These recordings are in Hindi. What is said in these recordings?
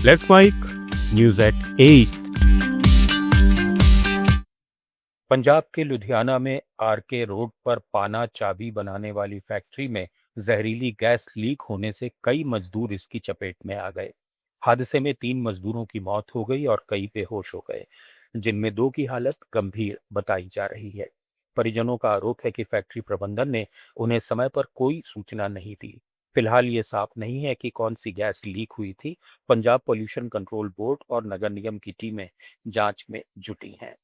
Let's Mic news at 8। Punjab के लुधियाना में आरके रोड पर पाना चाबी बनाने वाली फैक्ट्री में जहरीली गैस लीक होने से कई मजदूर इसकी चपेट में आ गए। हादसे में 3 मजदूरों की मौत हो गई और कई बेहोश हो गए, जिनमें 2 की हालत गंभीर बताई जा रही है। परिजनों का आरोप है कि फैक्ट्री प्रबंधन ने उन्हें समय पर कोई सूचना नहीं दी। फिलहाल ये साफ नहीं है कि कौन सी गैस लीक हुई थी। पंजाब पॉल्यूशन कंट्रोल बोर्ड और नगर निगम की टीमें जांच में जुटी हैं।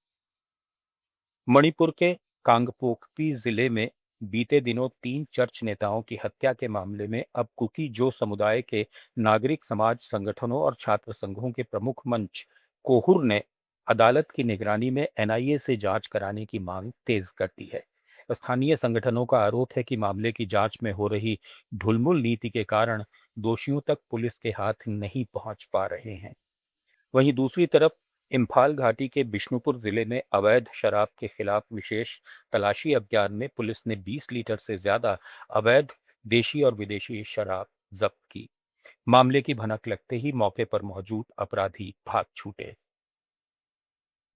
मणिपुर के कांगपोकपी जिले में बीते दिनों 3 चर्च नेताओं की हत्या के मामले में अब कुकी जो समुदाय के नागरिक समाज संगठनों और छात्र संघों के प्रमुख मंच कोहुर ने अदालत की निगरानी में एनआईए से जांच कराने की मांग तेज कर दी है। स्थानीय संगठनों का आरोप है कि मामले की जांच में हो रही ढुलमुल नीति के कारण दोषियों तक पुलिस के हाथ नहीं पहुंच पा रहे हैं। वहीं दूसरी तरफ इम्फाल घाटी के बिष्णुपुर जिले में अवैध शराब के खिलाफ विशेष तलाशी अभियान में पुलिस ने 20 लीटर से ज्यादा अवैध देशी और विदेशी शराब जब्त की। मामले की भनक लगते ही मौके पर मौजूद अपराधी भाग छूटे।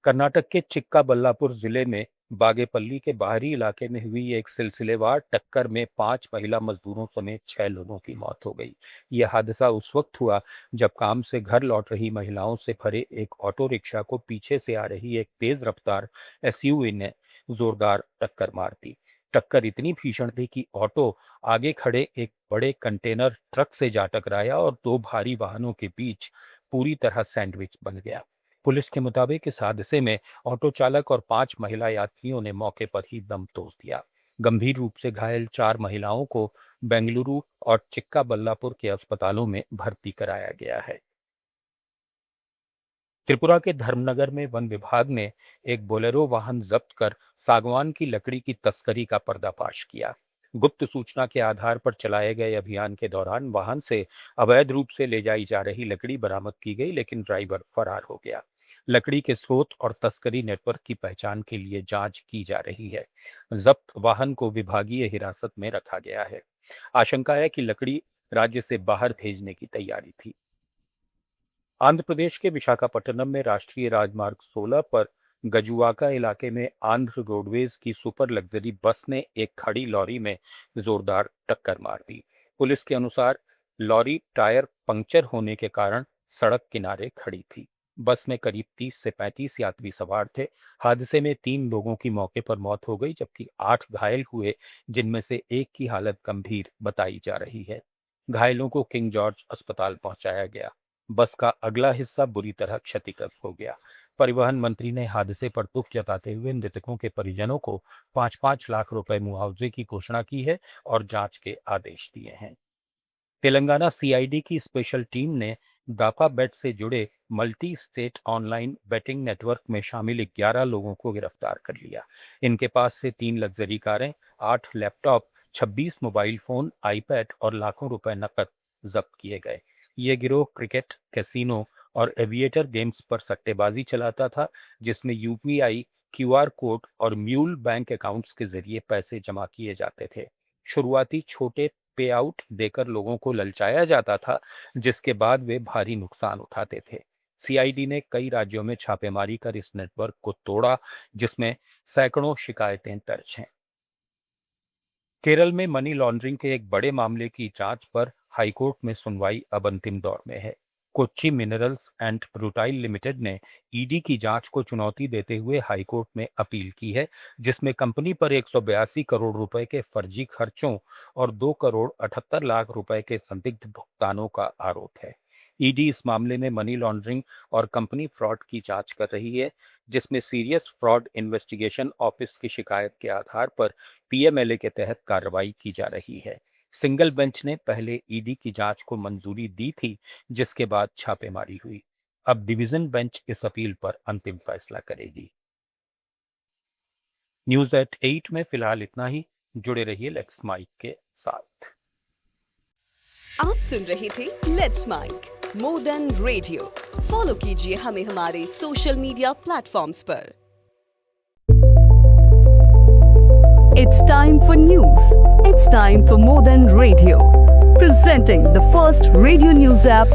कर्नाटक के चिक्काबल्लापुर जिले में बागेपल्ली के बाहरी इलाके में हुई एक सिलसिलेवार टक्कर में 5 महिला मजदूरों समेत 6 लोगों की मौत हो गई। यह हादसा उस वक्त हुआ जब काम से घर लौट रही महिलाओं से भरे एक ऑटो रिक्शा को पीछे से आ रही एक तेज रफ्तार एसयूवी ने जोरदार टक्कर मार दी। टक्कर इतनी भीषण थी कि ऑटो आगे खड़े एक बड़े कंटेनर ट्रक से जा टकराया और 2 भारी वाहनों के बीच पूरी तरह सैंडविच बन गया। पुलिस के मुताबिक इस हादसे में ऑटो चालक और 5 महिला यात्रियों ने मौके पर ही दम तोड़ दिया। गंभीर रूप से घायल 4 महिलाओं को बेंगलुरु और चिक्काबल्लापुर के अस्पतालों में भर्ती कराया गया है। त्रिपुरा के धर्मनगर में वन विभाग ने एक बोलेरो वाहन जब्त कर सागवान की लकड़ी की तस्करी का पर्दाफाश किया। गुप्त सूचना के आधार पर चलाए गए अभियान के दौरान वाहन से अवैध रूप से ले जाई जा रही लकड़ी बरामद की गई, लेकिन ड्राइवर फरार हो गया। लकड़ी के स्रोत और तस्करी नेटवर्क की पहचान के लिए जांच की जा रही है। जब्त वाहन को विभागीय हिरासत में रखा गया है। आशंका है कि लकड़ी राज्य से बाहर भेजने की तैयारी थी। आंध्र प्रदेश के विशाखापट्टनम में राष्ट्रीय राजमार्ग 16 पर गजुवाका इलाके में आंध्र रोडवेज की सुपर लग्जरी बस ने एक खड़ी लॉरी में जोरदार टक्कर मार दी। पुलिस के अनुसार लॉरी टायर पंक्चर होने के कारण सड़क किनारे खड़ी थी। बस में करीब 30 से 35 यात्री सवार थे। हादसे में 3 लोगों की मौके पर मौत हो गई, जबकि 8 घायल हुए, जिनमें से एक की हालत गंभीर बताई जा रही है। घायलों को किंग जॉर्ज अस्पताल पहुंचाया गया। बस का अगला हिस्सा बुरी तरह क्षतिग्रस्त हो गया। परिवहन मंत्री ने हादसे पर दुख जताते हुए मृतकों के परिजनों को 5-5 लाख रुपए मुआवजे की घोषणा की है और जांच के आदेश दिए हैं। तेलंगाना सीआईडी की स्पेशल टीम ने दाफा बेट से जुड़े multi state online betting network में शामिल 11 लोगों को गिरफ्तार कर लिया। इनके पास से 3 लग्जरी कारें, 8 लैपटॉप, 26 मोबाइल फोन, आईपैड और लाखों रुपए नकद जब्त किए गए। ये गिरोह क्रिकेट, कैसीनो और एविएटर गेम्स पर सट्टेबाजी चलाता था, जिसमें यूपीआई, क्यूआर कोड और म्यूल बैंक अकाउंट्स के जरिए पैसे जमा किए जाते थे। शुरुआती छोटे पे आउट देकर लोगों को ललचाया जाता था, जिसके बाद वे भारी नुकसान उठाते थे। सीआईडी ने कई राज्यों में छापेमारी कर इस नेटवर्क को तोड़ा, जिसमें सैकड़ों शिकायतें दर्ज हैं। केरल में मनी लॉन्ड्रिंग के एक बड़े मामले की जांच पर हाईकोर्ट में सुनवाई अब अंतिम दौर में है। कोच्चि मिनरल्स एंड ब्रूटाइल लिमिटेड ने ईडी की जांच को चुनौती देते हुए हाईकोर्ट में अपील की है, जिसमें कंपनी पर 182 करोड़ रुपए के फर्जी खर्चों और 2 करोड़ 78 लाख रुपए के संदिग्ध भुगतानों का आरोप है। ईडी इस मामले में मनी लॉन्ड्रिंग और कंपनी फ्रॉड की जांच कर रही है, जिसमें सीरियस फ्रॉड इन्वेस्टिगेशन ऑफिस की शिकायत के आधार पर पीएमएलए के तहत कार्रवाई की जा रही है। सिंगल बेंच ने पहले ईडी की जांच को मंजूरी दी थी, जिसके बाद छापेमारी हुई। अब डिवीजन बेंच इस अपील पर अंतिम फैसला करेगी। न्यूज एट 8 में फिलहाल इतना ही। जुड़े रहिए लेट्स माइक के साथ। आप सुन रहे थे Let's Mic more than radio. Follow कीजिए हमें हमारे सोशल मीडिया प्लेटफॉर्म्स पर। It's time for news. It's time for More Than Radio. Presenting the first radio news app